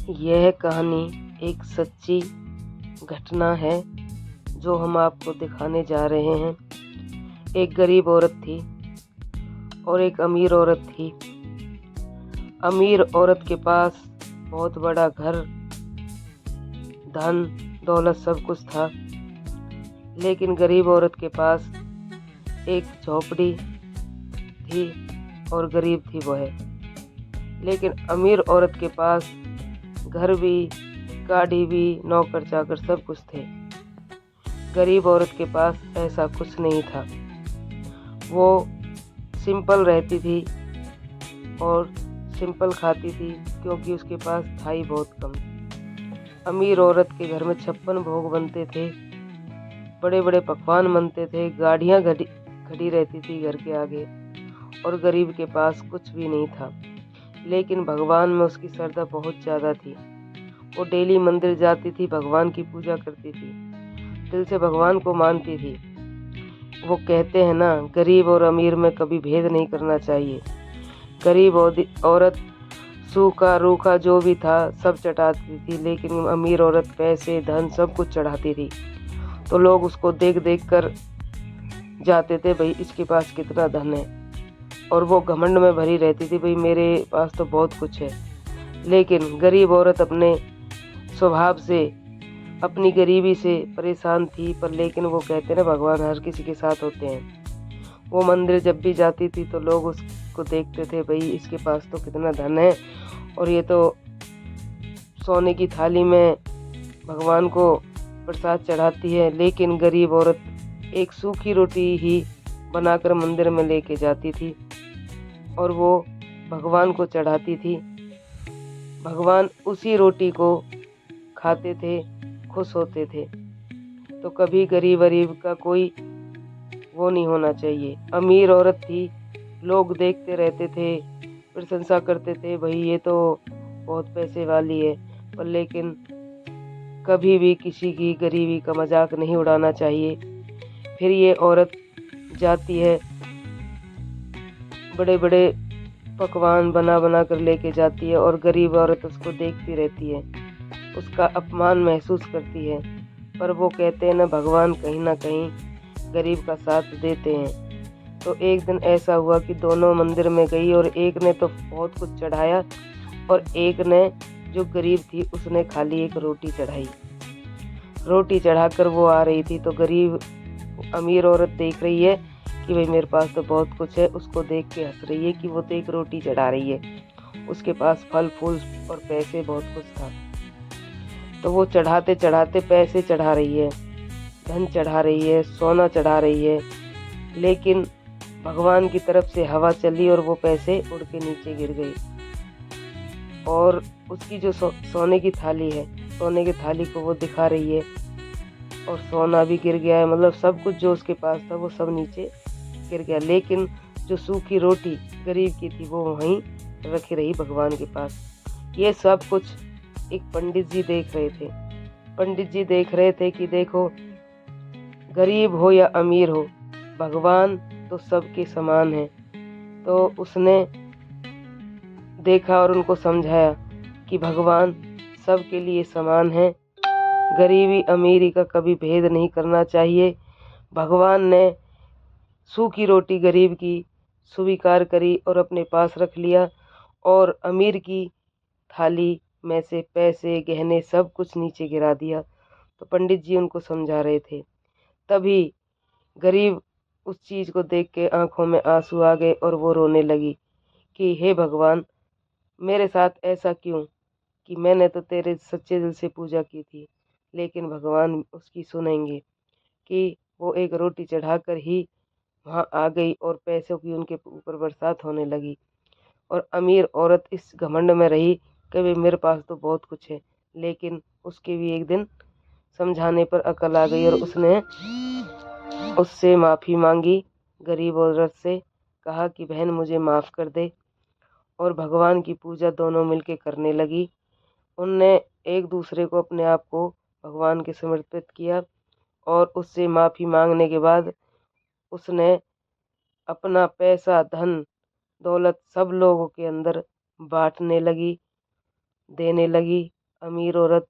यह कहानी एक सच्ची घटना है जो हम आपको दिखाने जा रहे हैं। एक गरीब औरत थी और एक अमीर औरत थी। अमीर औरत के पास बहुत बड़ा घर, धन दौलत सब कुछ था, लेकिन गरीब औरत के पास एक झोपड़ी थी और गरीब थी वह। लेकिन अमीर औरत के पास घर भी, गाड़ी भी, नौकर चाकर सब कुछ थे। गरीब औरत के पास ऐसा कुछ नहीं था। वो सिंपल रहती थी और सिंपल खाती थी क्योंकि उसके पास था ही बहुत कम। अमीर औरत के घर में 56 भोग बनते थे, बड़े बड़े पकवान बनते थे, गाड़ियाँ खड़ी रहती थी घर के आगे, और गरीब के पास कुछ भी नहीं था। लेकिन भगवान में उसकी श्रद्धा बहुत ज़्यादा थी। वो डेली मंदिर जाती थी, भगवान की पूजा करती थी, दिल से भगवान को मानती थी। वो कहते हैं ना, गरीब और अमीर में कभी भेद नहीं करना चाहिए। गरीब औरत सूखा रूखा जो भी था सब चढ़ाती थी, लेकिन अमीर औरत पैसे धन सब कुछ चढ़ाती थी। तो लोग उसको देख देख कर जाते थे, भाई इसके पास कितना धन है, और वो घमंड में भरी रहती थी, भाई मेरे पास तो बहुत कुछ है। लेकिन गरीब औरत अपने स्वभाव से, अपनी गरीबी से परेशान थी। पर लेकिन वो कहते ना, भगवान हर किसी के साथ होते हैं। वो मंदिर जब भी जाती थी तो लोग उसको देखते थे, भाई इसके पास तो कितना धन है, और ये तो सोने की थाली में भगवान को प्रसाद चढ़ाती है। लेकिन गरीब औरत एक सूखी रोटी ही बनाकर मंदिर में लेके जाती थी और वो भगवान को चढ़ाती थी। भगवान उसी रोटी को खाते थे, खुश होते थे। तो कभी गरीब गरीब का कोई वो नहीं होना चाहिए। अमीर औरत थी, लोग देखते रहते थे, प्रशंसा करते थे, भाई ये तो बहुत पैसे वाली है। पर लेकिन कभी भी किसी की गरीबी का मजाक नहीं उड़ाना चाहिए। फिर ये औरत जाती है, बड़े बड़े पकवान बना बना कर लेके जाती है, और गरीब औरत उसको देखती रहती है, उसका अपमान महसूस करती है। पर वो कहते हैं ना, भगवान कहीं ना कहीं गरीब का साथ देते हैं। तो एक दिन ऐसा हुआ कि दोनों मंदिर में गई, और एक ने तो बहुत कुछ चढ़ाया और एक ने, जो गरीब थी, उसने खाली एक रोटी चढ़ाई। रोटी चढ़ाकर वो आ रही थी तो गरीब अमीर औरत देख रही है कि भाई मेरे पास तो बहुत कुछ है, उसको देख के हंस रही है कि वो तो एक रोटी चढ़ा रही है, उसके पास फल फूल और पैसे बहुत कुछ था। तो वो चढ़ाते चढ़ाते पैसे चढ़ा रही है, धन चढ़ा रही है, सोना चढ़ा रही है, लेकिन भगवान की तरफ से हवा चली और वो पैसे उड़ के नीचे गिर गए। और उसकी जो सोने की थाली है, सोने की थाली को वो दिखा रही है, और सोना भी गिर गया है, मतलब सब कुछ जो उसके पास था वो सब नीचे गिर गया। लेकिन जो सूखी रोटी गरीब की थी वो वहीं रखी रही भगवान के पास। ये सब कुछ एक पंडित जी देख रहे थे। पंडित जी देख रहे थे कि देखो, गरीब हो या अमीर हो, भगवान तो सबके समान है। तो उसने देखा और उनको समझाया कि भगवान सबके लिए समान है, गरीबी अमीरी का कभी भेद नहीं करना चाहिए। भगवान ने सूखी रोटी गरीब की स्वीकार करी और अपने पास रख लिया, और अमीर की थाली में से पैसे गहने सब कुछ नीचे गिरा दिया। तो पंडित जी उनको समझा रहे थे। तभी गरीब उस चीज को देख के आंखों में आंसू आ गए और वो रोने लगी कि हे भगवान, मेरे साथ ऐसा क्यों, कि मैंने तो तेरे सच्चे दिल से पूजा की थी। लेकिन भगवान उसकी सुनेंगे कि वो एक रोटी चढ़ाकर ही वहाँ आ गई और पैसों की उनके ऊपर बरसात होने लगी। और अमीर औरत इस घमंड में रही कि भाई मेरे पास तो बहुत कुछ है। लेकिन उसके भी एक दिन समझाने पर अकल आ गई और उसने उससे माफ़ी मांगी। गरीब औरत से कहा कि बहन मुझे माफ़ कर दे, और भगवान की पूजा दोनों मिलके करने लगी। उनने एक दूसरे को, अपने आप को भगवान के समर्पित किया, और उससे माफ़ी मांगने के बाद उसने अपना पैसा धन दौलत सब लोगों के अंदर बांटने लगी। देने लगी अमीर औरत।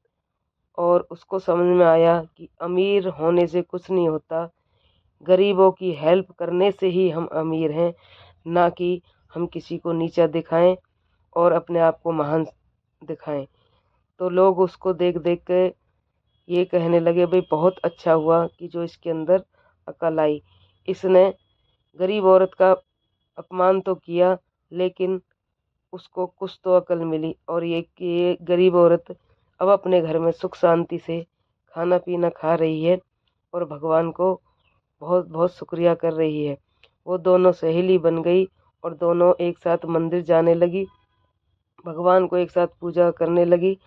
और उसको समझ में आया कि अमीर होने से कुछ नहीं होता, गरीबों की हेल्प करने से ही हम अमीर हैं, ना कि हम किसी को नीचा दिखाएं और अपने आप को महान दिखाएं। तो लोग उसको देख देख के ये कहने लगे, भाई बहुत अच्छा हुआ कि जो इसके अंदर अकल आई। इसने गरीब औरत का अपमान तो किया, लेकिन उसको कुछ तो अकल मिली, और ये कि ये गरीब औरत अब अपने घर में सुख शांति से खाना पीना खा रही है और भगवान को बहुत बहुत शुक्रिया कर रही है। वो दोनों सहेली बन गई और दोनों एक साथ मंदिर जाने लगी, भगवान को एक साथ पूजा करने लगी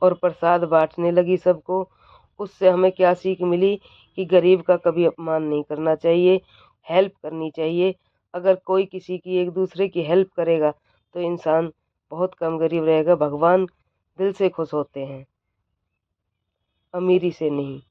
और प्रसाद बांटने लगी सबको। उससे हमें क्या सीख मिली कि गरीब का कभी अपमान नहीं करना चाहिए, हेल्प करनी चाहिए। अगर कोई किसी की एक दूसरे की हेल्प करेगा तो इंसान बहुत कम गरीब रहेगा। भगवान दिल से खुश होते हैं, अमीरी से नहीं।